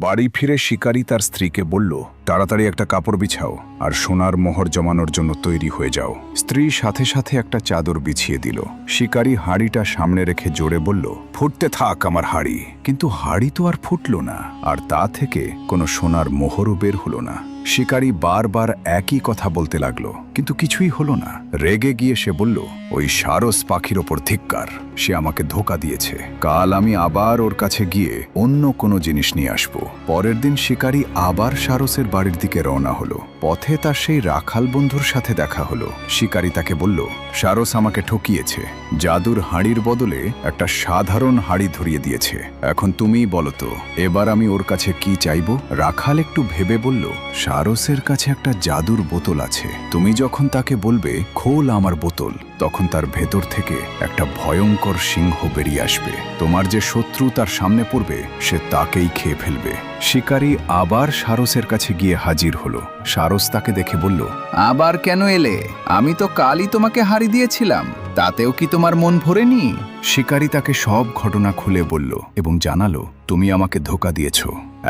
বাড়ি ফিরে শিকারী তার স্ত্রীকে বলল, তাড়াতাড়ি একটা কাপড় বিছাও আর সোনার মোহর জমানোর জন্য তৈরি হয়ে যাও। স্ত্রী সাথে সাথে একটা চাদর বিছিয়ে দিল। শিকারী হাঁড়িটা সামনে রেখে জোরে বলল, ফুটতে থাক আমার হাঁড়ি। কিন্তু হাঁড়ি তো আর ফুটল না, আর তা থেকে কোনো সোনার মোহরও বের হলো না। শিকারী বারবার একই কথা বলতে লাগলো, কিন্তু কিছুই হলো না। রেগে গিয়ে সে বলল, ওই সারস পাখির ওপর ধিক্কার, সে আমাকে ধোঁকা দিয়েছে। কাল আমি আবার ওর কাছে গিয়ে অন্য কোনো জিনিস নিয়ে আসব। পরের দিন শিকারী আবার সারসের বাড়ির দিকে রওনা হলো। পথে তার সেই রাখাল বন্ধুর সাথে দেখা হলো। শিকারী তাকে বলল, সারস আমাকে ঠকিয়েছে, জাদুর হাঁড়ির বদলে একটা সাধারণ হাঁড়ি ধরিয়ে দিয়েছে। এখন তুমিই বলো তো, এবার আমি ওর কাছে কি চাইব? রাখাল একটু ভেবে বলল, সারসের কাছে একটা জাদুর বোতল আছে। তুমি যখন তাকে বলবে, খোল আমার বোতল, তখন তার ভেতর থেকে একটা ভয়ঙ্কর সিংহ বেরিয়ে আসবে। তোমার যে শত্রু তার সামনে পড়বে, সে তাকেই খেয়ে ফেলবে। শিকারী আবার সারসের কাছে গিয়ে হাজির হলো। সারস তাকে দেখে বলল, আবার কেন এলে? আমি তো কালই তোমাকে হাঁড়ি দিয়েছিলাম, তাতেও কি তোমার মন ভরেনি? শিকারী তাকে সব ঘটনা খুলে বলল এবং জানালো, তুমি আমাকে ধোঁকা দিয়েছ।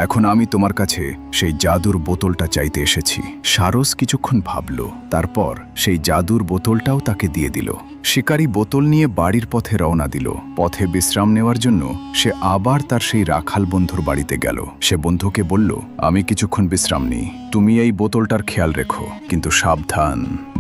এখন আমি তোমার কাছে সেই জাদুর বোতলটা চাইতে এসেছি। সারস কিছুক্ষণ ভাবল, তারপর সেই জাদুর বোতলটাও তাকে দিয়ে দিল। শিকারী বোতল নিয়ে বাড়ির পথে রওনা দিল। পথে বিশ্রাম নেওয়ার জন্য সে আবার তার সেই রাখাল বন্ধুর বাড়িতে গেল। সে বন্ধুকে বলল, আমি কিছুক্ষণ বিশ্রাম নিই, তুমি এই বোতলটার খেয়াল রেখো, কিন্তু সাবধান,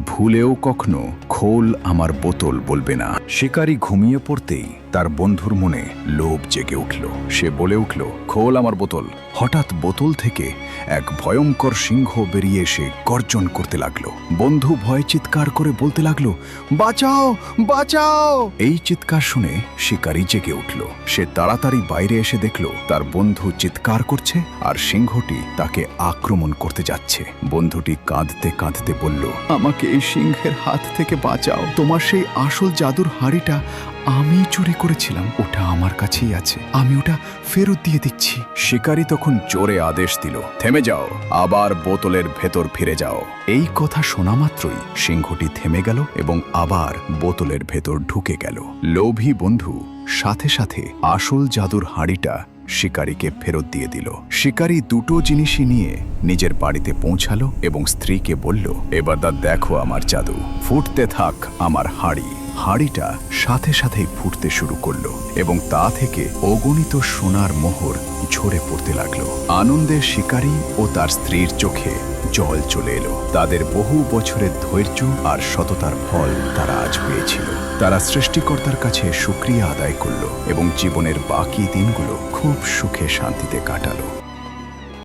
ভুলেও কখনো খোল আমার বোতল বলবে না। শিকারী ঘুমিয়ে পড়তেই তার বন্ধুর মনে লোভ জেগে উঠল। সে বলে উঠল, খোল আমার বোতল। হঠাৎ বোতল থেকে এক ভয়ঙ্কর সিংহ বেরিয়ে এসে গর্জন করতে লাগলো। বন্ধু ভয়ে চিৎকার করে বলতে লাগলো, বাঁচাও, বাঁচাও। এই চিৎকার শুনে শিকারী জেগে উঠল। সে তাড়াতাড়ি বাইরে এসে দেখল তার বন্ধু চিৎকার করছে আর সিংহটি তাকে আক্রমণ করতে যাচ্ছে। বন্ধুটি কাঁদতে কাঁদতে বলল, আমাকে এই সিংহের হাত থেকে বাঁচাও। তোমার সেই আসল জাদুর হাঁড়িটা আমি চুরি করেছিলাম, ওটা আমার কাছেই আছে, আমি ওটা ফেরত দিয়ে দিচ্ছি। শিকারী তখন জোরে আদেশ দিল, থেমে যাও, আবার বোতলের ভেতর ফিরে যাও। এই কথা শোনা মাত্রই সিংহটি থেমে গেল এবং আবার বোতলের ভেতর ঢুকে গেল। লোভী বন্ধু সাথে সাথে আসল জাদুর হাঁড়িটা শিকারীকে ফেরত দিয়ে দিল। শিকারী দুটো জিনিসই নিয়ে নিজের বাড়িতে পৌঁছালো এবং স্ত্রীকে বলল, এবার দেখো আমার জাদু, ফুটতে থাক আমার হাঁড়ি। হাঁড়িটা সাথে সাথেই ফুটতে শুরু করলো এবং তা থেকে অগণিত সোনার মোহর ঝরে পড়তে লাগলো। আনন্দে শিকারী ও তার স্ত্রীর চোখে জল চলে এলো। তাদের বহু বছরের ধৈর্য আর সততার ফল তারা আজ পেয়েছিল। তারা সৃষ্টিকর্তার কাছে শুকরিয়া আদায় করলো এবং জীবনের বাকি দিনগুলো খুব সুখে শান্তিতে কাটালো।